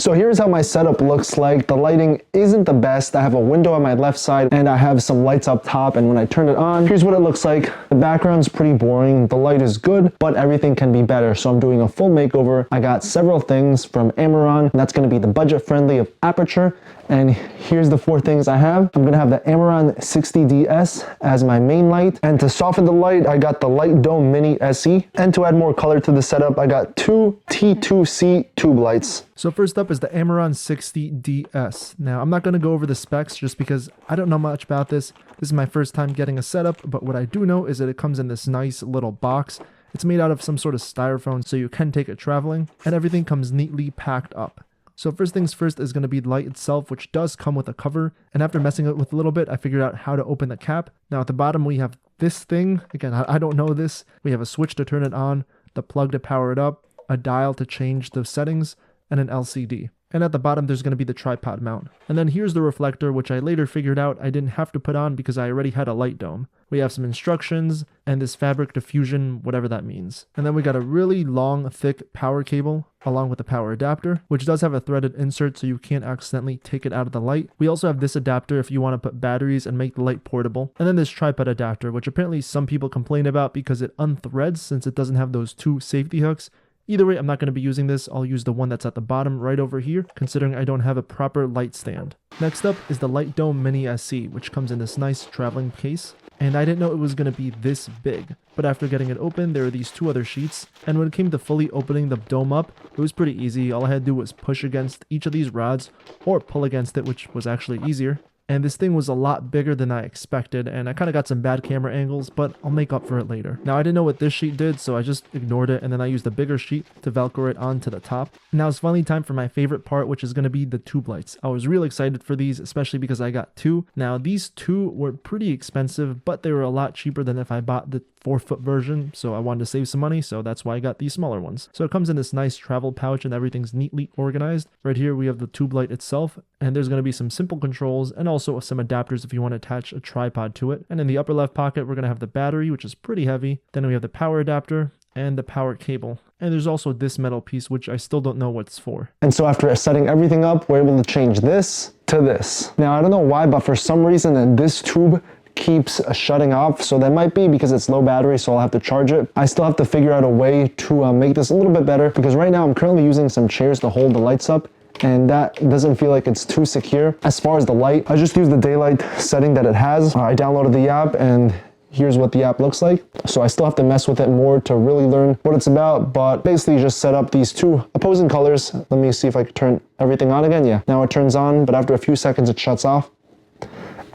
So here's how my setup looks like. The lighting isn't the best. I have a window on my left side and I have some lights up top, and when I turn it on, here's what it looks like. The background's pretty boring. The light is good, but everything can be better. So I'm doing a full makeover. I got several things from Amaran, and that's going to be the budget friendly of aperture. And here's the 4 things I have. I'm gonna have the Amaran 60DS as my main light. And to soften the light, I got the Light Dome Mini SE. And to add more color to the setup, I got 2 T2C tube lights. So first up is the Amaran 60DS. Now, I'm not gonna go over the specs just because I don't know much about this. This is my first time getting a setup, but what I do know is that it comes in this nice little box. It's made out of some sort of styrofoam, so you can take it traveling, and everything comes neatly packed up. So first things first is going to be the light itself, which does come with a cover. And after messing it with a little bit, I figured out how to open the cap. Now at the bottom, we have this thing. Again, I don't know this. We have a switch to turn it on, the plug to power it up, a dial to change the settings, and an LCD. And at the bottom, there's going to be the tripod mount. And then here's the reflector, which I later figured out I didn't have to put on because I already had a light dome. We have some instructions and this fabric diffusion, whatever that means. And then we got a really long, thick power cable along with the power adapter, which does have a threaded insert so you can't accidentally take it out of the light. We also have this adapter if you want to put batteries and make the light portable. And then this tripod adapter, which apparently some people complain about because it unthreads since it doesn't have those 2 safety hooks. Either way, I'm not going to be using this. I'll use the one that's at the bottom right over here, considering I don't have a proper light stand. Next up is the Light Dome Mini SE, which comes in this nice traveling case. And I didn't know it was going to be this big. But after getting it open, there are these 2 other sheets. And when it came to fully opening the dome up, it was pretty easy. All I had to do was push against each of these rods or pull against it, which was actually easier. And this thing was a lot bigger than I expected, and I kind of got some bad camera angles, but I'll make up for it later. Now, I didn't know what this sheet did, so I just ignored it, and then I used a bigger sheet to Velcro it onto the top. Now it's finally time for my favorite part, which is going to be the tube lights. I was real excited for these, especially because I got 2. Now, these 2 were pretty expensive, but they were a lot cheaper than if I bought the 4-foot version, so I wanted to save some money, so that's why I got these smaller ones. So it comes in this nice travel pouch and everything's neatly organized. Right here we have the tube light itself, and there's going to be some simple controls and also some adapters if you want to attach a tripod to it. And in the upper left pocket we're going to have the battery, which is pretty heavy. Then we have the power adapter and the power cable. And there's also this metal piece, which I still don't know what it's for. And so after setting everything up, we're able to change this to this. Now I don't know why, but for some reason this tube keeps shutting off, so that might be because it's low battery, so I'll have to charge it. I still have to figure out a way to make this a little bit better, because right now I'm currently using some chairs to hold the lights up, and that doesn't feel like it's too secure. As far as the light, I just use the daylight setting that it has. I downloaded the app, and here's what the app looks like. So I still have to mess with it more to really learn what it's about, but basically you just set up these 2 opposing colors. Let me see if I can turn everything on again. Yeah, now it turns on, but after a few seconds it shuts off.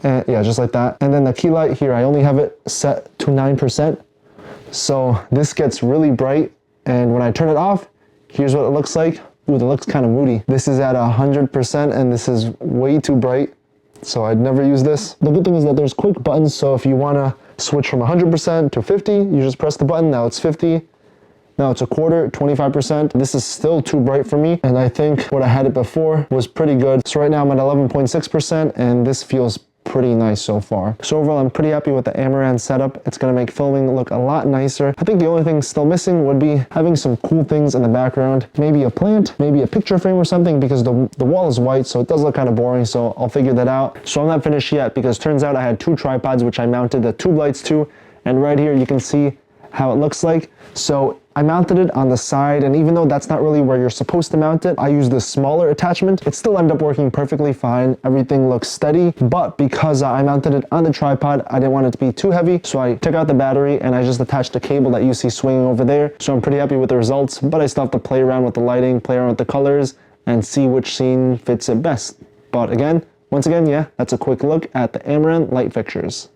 Yeah, just like that. And then the key light here, I only have it set to 9%. So this gets really bright. And when I turn it off, here's what it looks like. Ooh, that looks kind of moody. This is at 100% and this is way too bright. So I'd never use this. The good thing is that there's quick buttons. So if you want to switch from 100% to 50, you just press the button. Now it's 50. Now it's a quarter, 25%. This is still too bright for me. And I think what I had it before was pretty good. So right now I'm at 11.6% and this feels pretty nice so far. So overall, I'm pretty happy with the Amaran setup. It's going to make filming look a lot nicer. I think the only thing still missing would be having some cool things in the background. Maybe a plant, maybe a picture frame or something, because the wall is white, so it does look kind of boring, so I'll figure that out. So I'm not finished yet, because turns out I had 2 tripods, which I mounted the tube lights to, and right here you can see how it looks like. So I mounted it on the side, and even though that's not really where you're supposed to mount it, I used the smaller attachment. It still ended up working perfectly fine. Everything looks steady, but because I mounted it on the tripod, I didn't want it to be too heavy, so I took out the battery and I just attached a cable that you see swinging over there. So I'm pretty happy with the results, but I still have to play around with the lighting, play around with the colors, and see which scene fits it best. But again, once again, yeah, that's a quick look at the Amaran light fixtures.